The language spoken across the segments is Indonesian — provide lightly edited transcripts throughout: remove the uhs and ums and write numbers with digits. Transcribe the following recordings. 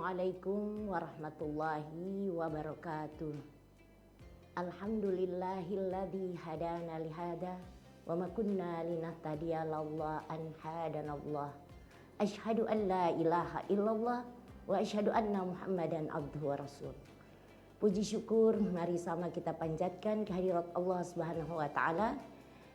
Assalamualaikum warahmatullahi wabarakatuh. Alhamdulillahilladzi hadana lihada wa ma kunna linahtadiya laula an hadanallah. Asyhadu an la ilaha illallah wa asyhadu anna Muhammadan abduhu wa rasul. Puji syukur mari sama kita panjatkan kehadirat Allah Subhanahu wa taala,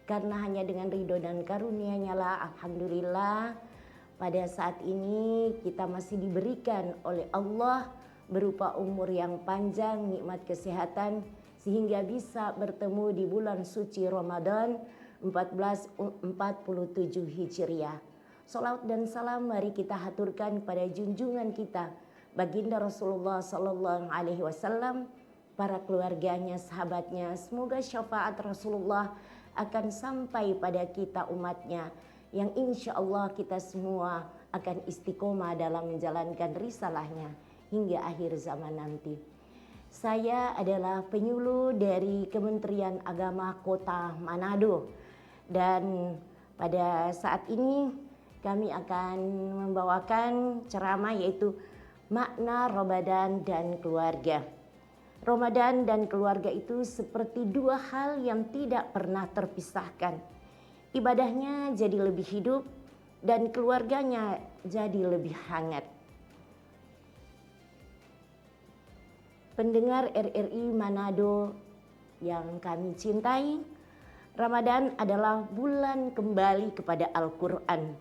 karena hanya dengan ridho dan karunia-Nya lah alhamdulillah pada saat ini kita masih diberikan oleh Allah berupa umur yang panjang, nikmat kesehatan, sehingga bisa bertemu di bulan suci Ramadan 1447 Hijriah. Salawat dan salam mari kita haturkan pada junjungan kita baginda Rasulullah Sallallahu Alaihi Wasallam, para keluarganya, sahabatnya. Semoga syafaat Rasulullah akan sampai pada kita umatnya, yang insya Allah kita semua akan istiqomah dalam menjalankan risalahnya hingga akhir zaman nanti. Saya adalah penyuluh dari Kementerian Agama Kota Manado, dan pada saat ini kami akan membawakan ceramah yaitu makna Ramadan dan keluarga. Ramadan dan keluarga itu seperti dua hal yang tidak pernah terpisahkan. Ibadahnya jadi lebih hidup dan keluarganya jadi lebih hangat. Pendengar RRI Manado yang kami cintai, Ramadan adalah bulan kembali kepada Al-Quran.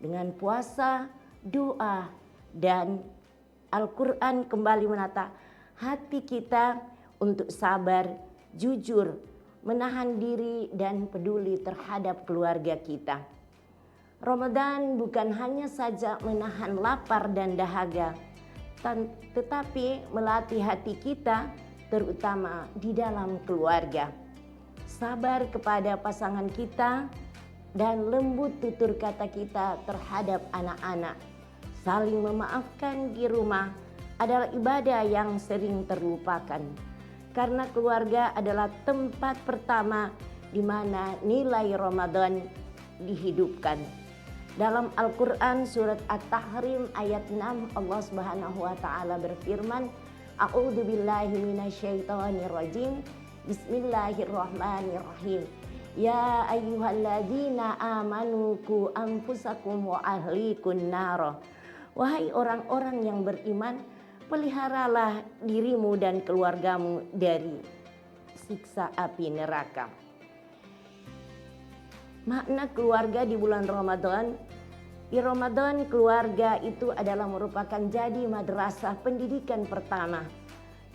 Dengan puasa, doa, dan Al-Quran kembali menata hati kita untuk sabar, jujur, menahan diri dan peduli terhadap keluarga kita. Ramadan bukan hanya saja menahan lapar dan dahaga, tetapi melatih hati kita terutama di dalam keluarga. Sabar kepada pasangan kita dan lembut tutur kata kita terhadap anak-anak. Saling memaafkan di rumah adalah ibadah yang sering terlupakan. Karena keluarga adalah tempat pertama di mana nilai Ramadan dihidupkan. Dalam Al-Quran surat At-Tahrim ayat 6 Allah Subhanahu wa taala berfirman, A'udzu billahi minasyaitonir rajim. Bismillahirrahmanirrahim. Ya ayyuhalladzina amanu qu anfusakum wa ahlikum nar. Wahai orang-orang yang beriman, peliharalah dirimu dan keluargamu dari siksa api neraka. Makna keluarga di bulan Ramadan. Di Ramadan keluarga itu adalah merupakan jadi madrasah pendidikan pertama,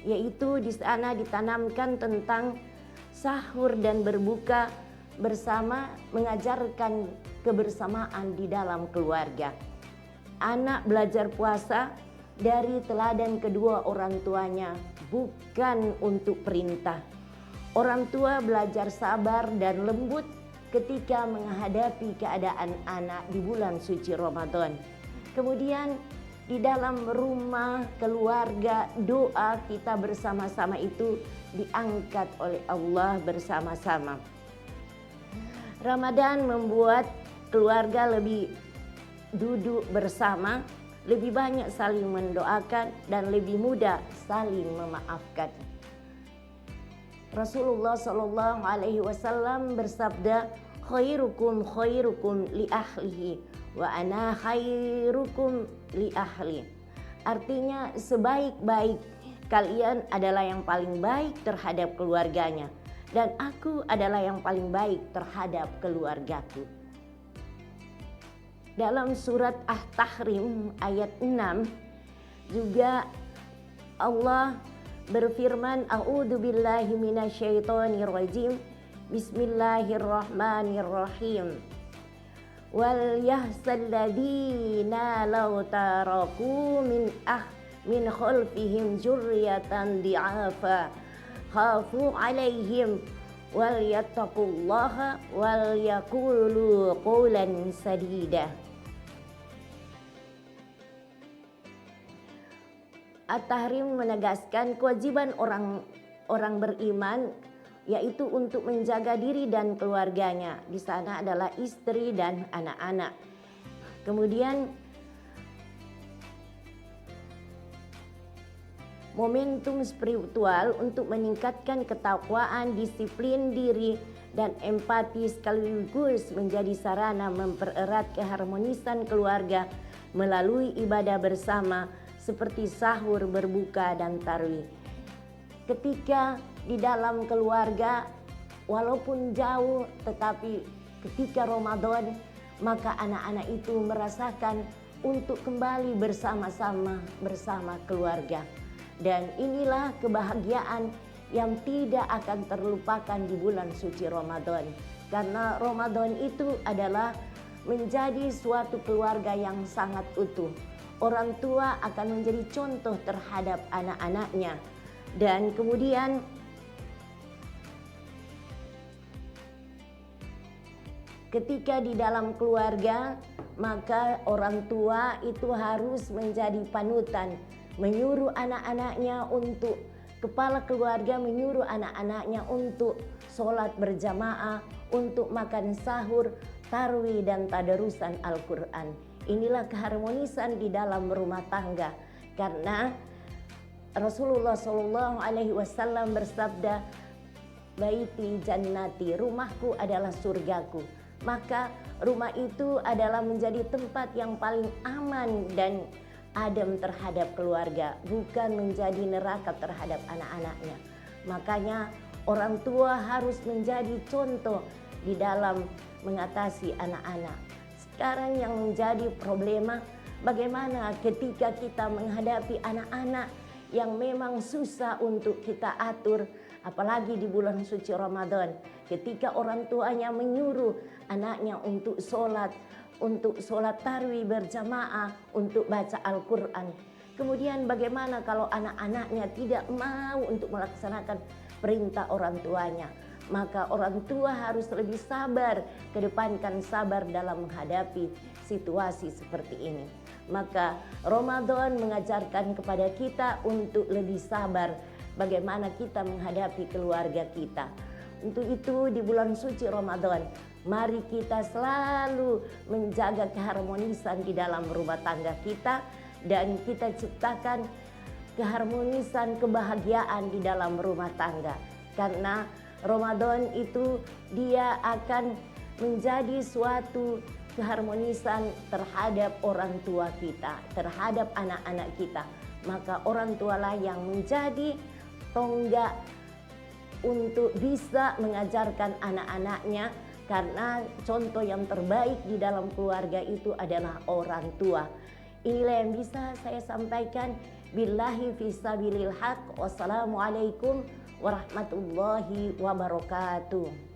yaitu di sana ditanamkan tentang sahur dan berbuka bersama, mengajarkan kebersamaan di dalam keluarga. Anak belajar puasa dari teladan kedua orang tuanya, bukan untuk perintah. Orang tua belajar sabar dan lembut ketika menghadapi keadaan anak di bulan suci Ramadan. Kemudian di dalam rumah keluarga, doa kita bersama-sama itu diangkat oleh Allah bersama-sama. Ramadan membuat keluarga lebih duduk bersama, lebih banyak saling mendoakan dan lebih mudah saling memaafkan. Rasulullah Shallallahu Alaihi Wasallam bersabda, khairukum khairukum li ahlihi wa ana khairukum li ahli. Artinya sebaik-baik kalian adalah yang paling baik terhadap keluarganya, dan aku adalah yang paling baik terhadap keluargaku. Dalam surat At-Tahrim ayat 6 juga Allah berfirman, A'udzu billahi minasyaitonir rajim. Bismillahirrahmanirrahim. Wal yahsal ladzina law taraku min khalfihim dzurriyyatan di'afa khafu 'alaihim wal yattaqullaha wal yaqulu qawlan sadida. At-Tahrim menegaskan kewajiban orang beriman, yaitu untuk menjaga diri dan keluarganya. Di sana adalah istri dan anak-anak. Kemudian momentum spiritual untuk meningkatkan ketakwaan, disiplin diri, dan empati sekaligus menjadi sarana mempererat keharmonisan keluarga melalui ibadah bersama seperti sahur, berbuka, dan tarawih. Ketika di dalam keluarga, walaupun jauh, tetapi ketika Ramadan, maka anak-anak itu merasakan untuk kembali bersama-sama bersama keluarga. Dan inilah kebahagiaan yang tidak akan terlupakan di bulan suci Ramadan. Karena Ramadan itu adalah menjadi suatu keluarga yang sangat utuh. Orang tua akan menjadi contoh terhadap anak-anaknya. Dan kemudian ketika di dalam keluarga, maka orang tua itu harus menjadi panutan, menyuruh anak-anaknya untuk, kepala keluarga menyuruh anak-anaknya untuk sholat berjamaah, untuk makan sahur, tarawih, dan tadarusan Al-Quran. Inilah keharmonisan di dalam rumah tangga. Karena Rasulullah SAW bersabda, "Baiti jannati," rumahku adalah surgaku. Maka rumah itu adalah menjadi tempat yang paling aman dan adem terhadap keluarga, bukan menjadi neraka terhadap anak-anaknya. Makanya orang tua harus menjadi contoh di dalam mengatasi anak-anak. Sekarang yang menjadi problema, bagaimana ketika kita menghadapi anak-anak yang memang susah untuk kita atur, apalagi di bulan suci Ramadan, ketika orang tuanya menyuruh anaknya untuk sholat tarawih berjamaah, untuk baca Al-Quran. Kemudian bagaimana kalau anak-anaknya tidak mau untuk melaksanakan perintah orang tuanya? Maka orang tua harus lebih sabar, kedepankan sabar dalam menghadapi situasi seperti ini. Maka Ramadan mengajarkan kepada kita untuk lebih sabar bagaimana kita menghadapi keluarga kita. Untuk itu di bulan suci Ramadan, mari kita selalu menjaga keharmonisan di dalam rumah tangga kita, dan kita ciptakan keharmonisan, kebahagiaan di dalam rumah tangga. Karena Ramadan itu dia akan menjadi suatu keharmonisan terhadap orang tua kita, terhadap anak-anak kita. Maka orang tualah yang menjadi tonggak untuk bisa mengajarkan anak-anaknya, karena contoh yang terbaik di dalam keluarga itu adalah orang tua. Inilah yang bisa saya sampaikan. Billahi fisabilil haq. Wassalamualaikum warahmatullahi wabarakatuh.